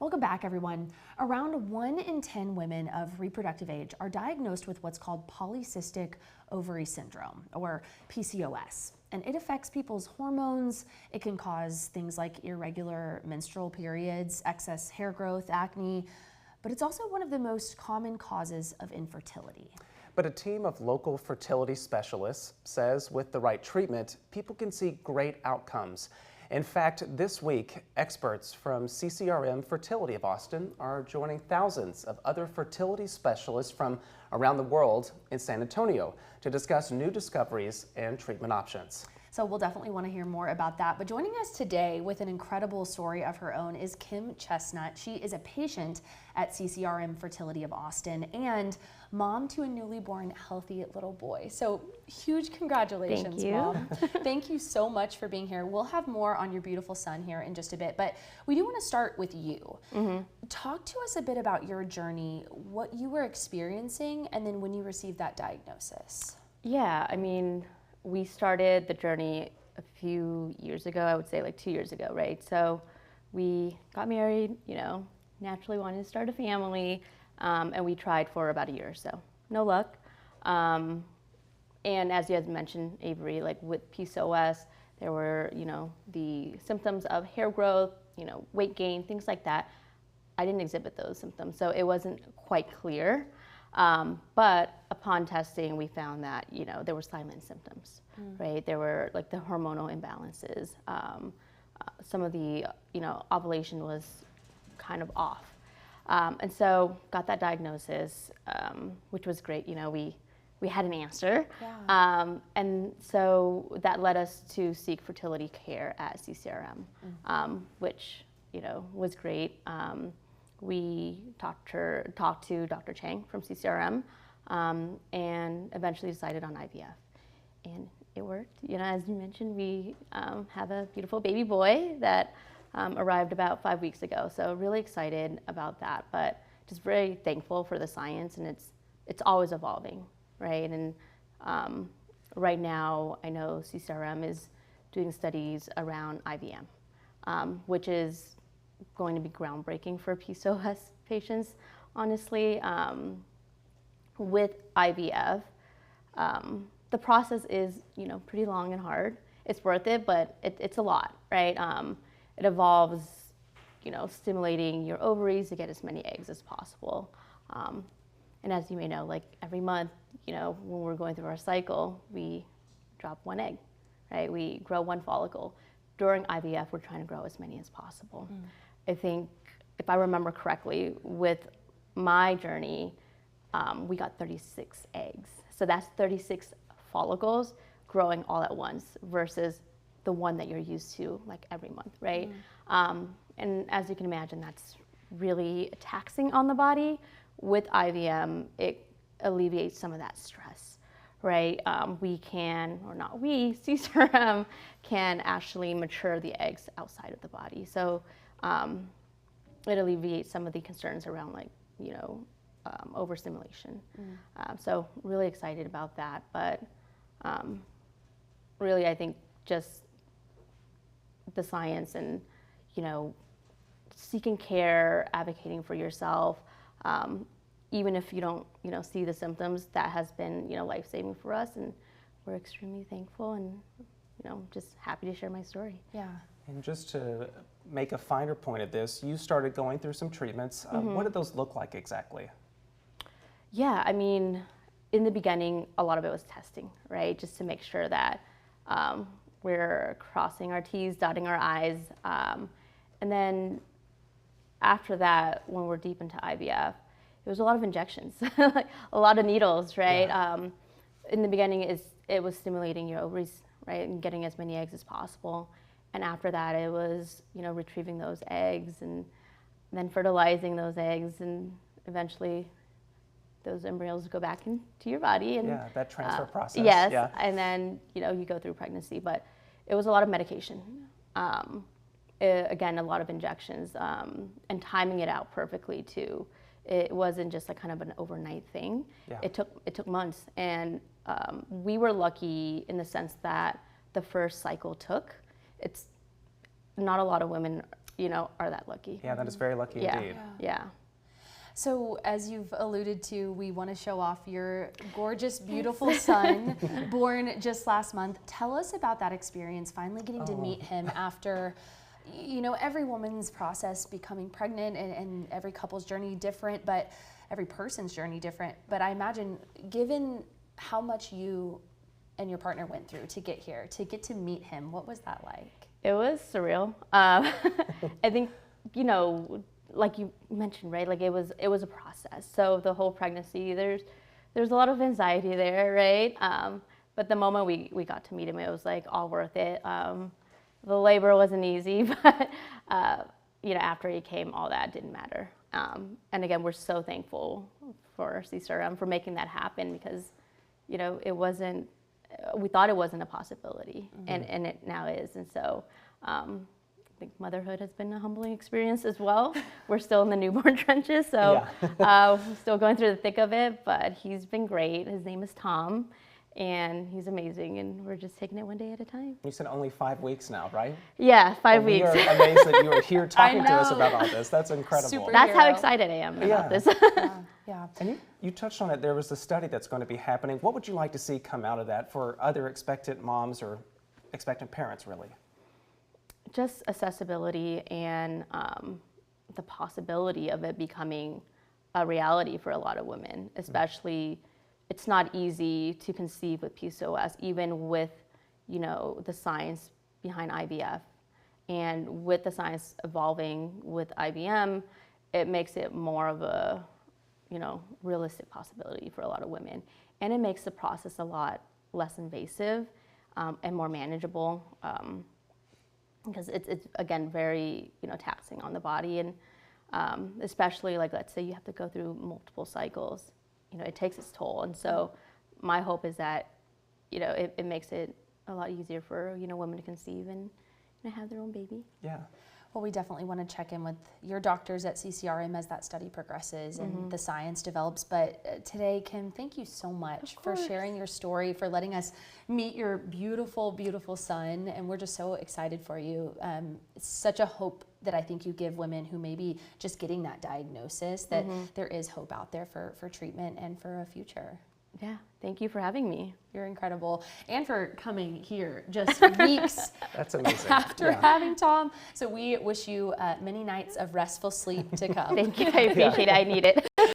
Welcome back, everyone. Around 1 in 10 women of reproductive age are diagnosed with what's called polycystic ovary syndrome, or PCOS. And it affects people's hormones. It can cause things like irregular menstrual periods, excess hair growth, acne, but it's also one of the most common causes of infertility. But a team of local fertility specialists says with the right treatment, people can see great outcomes. In fact, this week, experts from CCRM Fertility of Austin are joining thousands of other fertility specialists from around the world in San Antonio to discuss new discoveries and treatment options. So we'll definitely want to hear more about that. But joining us today with an incredible story of her own is Kim Chestnut. She is a patient at CCRM Fertility of Austin and mom to a newly born healthy little boy. So huge congratulations, Thank you. Mom. Thank you so much for being here. We'll have more on your beautiful son here in just a bit, but we do want to start with you. Talk to us a bit about your journey, what you were experiencing, and then when you received that diagnosis. Yeah, I mean, we started the journey a few years ago, I would say like 2 years ago, right? So we got married, you know, naturally wanted to start a family, and we tried for about a year or so. No luck. And as you had mentioned, Avery, like with PCOS, there were, you know, the symptoms of hair growth, you know, weight gain, things like that. I didn't exhibit those symptoms, so it wasn't quite clear. But upon testing, we found that, you know, there were silent symptoms, right? There were like the hormonal imbalances. Some of the, you know, ovulation was kind of off. And so got that diagnosis, which was great. You know, we had an answer. Yeah. And so that led us to seek fertility care at CCRM, which, you know, was great. We talked to Dr. Chang from CCRM, and eventually decided on IVF. And it worked. You know, as you mentioned, we have a beautiful baby boy that arrived about 5 weeks ago. So really excited about that, but just very thankful for the science, and it's always evolving, right? And right now, I know CCRM is doing studies around IVM, which is going to be groundbreaking for PCOS patients, honestly. With IVF, the process is, you know, pretty long and hard. It's worth it, but it's a lot, right? It involves, you know, stimulating your ovaries to get as many eggs as possible. And as you may know, like every month, you know, when we're going through our cycle, we drop one egg, right? We grow one follicle. During IVF, we're trying to grow as many as possible. I think, if I remember correctly, with my journey, we got 36 eggs. So that's 36 follicles growing all at once versus the one that you're used to like every month, right? And as you can imagine, that's really taxing on the body. With IVM, it alleviates some of that stress, right? We can, or not we, CCRM can actually mature the eggs outside of the body. So it alleviates some of the concerns around, like, you know, overstimulation. So really excited about that. But really, I think just the science and, you know, seeking care, advocating for yourself, even if you don't, you know, see the symptoms, that has been, you know, life-saving for us, and we're extremely thankful and, you know, just happy to share my story. Yeah. And just to make a finer point of this, you started going through some treatments. What did those look like exactly? Yeah, I mean, in the beginning, a lot of it was testing, right? Just to make sure that we're crossing our T's, dotting our I's. And then after that, when we're deep into IVF, it was a lot of injections, like a lot of needles, right? Yeah. In the beginning, it was stimulating your ovaries, right, and getting as many eggs as possible. And after that, it was, you know, retrieving those eggs and then fertilizing those eggs, and eventually those embryos go back into your body. And yeah, that transfer process. Yes, yeah. And then, you know, you go through pregnancy, but it was a lot of medication. Again, a lot of injections, and timing it out perfectly too. It wasn't just like kind of an overnight thing. Yeah. It took months, and we were lucky in the sense that the first cycle took. It's not a lot of women are that lucky. Yeah, that is very lucky Yeah. indeed. Yeah. So as you've alluded to, we want to show off your gorgeous, beautiful son, born just last month. Tell us about that experience, finally getting to meet him after, every woman's process becoming pregnant and every couple's journey different, but every person's journey different. But I imagine, given how much you and your partner went through to get here, to get to meet him, what was that like? It was surreal. I think, like you mentioned, right? Like it was a process. So the whole pregnancy, there's a lot of anxiety there, right? But the moment we got to meet him, it was like all worth it. The labor wasn't easy, but after he came, all that didn't matter. And again, we're so thankful for CCRM for making that happen, because it wasn't. We thought it wasn't a possibility, and it now is. And so I think motherhood has been a humbling experience as well. We're still in the newborn trenches, so we're still going through the thick of it, but he's been great. His name is Tom, and he's amazing, and we're just taking it one day at a time. You said only 5 weeks now, right? Yeah, 5 weeks. We are amazed that you are here talking to us know. about all this. That's incredible. Super. That's how Superhero. excited I am about this. Yeah. And you touched on it. There was a study that's going to be happening. What would you like to see come out of that for other expectant moms or expectant parents, really? Just accessibility and the possibility of it becoming a reality for a lot of women, especially it's not easy to conceive with PCOS, even with, the science behind IVF. And with the science evolving with IBM, it makes it more of a, realistic possibility for a lot of women. And it makes the process a lot less invasive and more manageable, because it's again, very, taxing on the body. And especially, like, let's say you have to go through multiple cycles, it takes its toll. And so my hope is that, it makes it a lot easier for, women to conceive and have their own baby. Yeah. Well, we definitely want to check in with your doctors at CCRM as that study progresses and the science develops. But today, Kim, thank you so much for sharing your story, for letting us meet your beautiful, beautiful son. And we're just so excited for you. It's such a hope that I think you give women who may be just getting that diagnosis, that there is hope out there for treatment and for a future. Yeah, thank you for having me. You're incredible. And for coming here just weeks That's amazing. after having Tom. So we wish you many nights of restful sleep to come. Thank you, I appreciate it, I need it.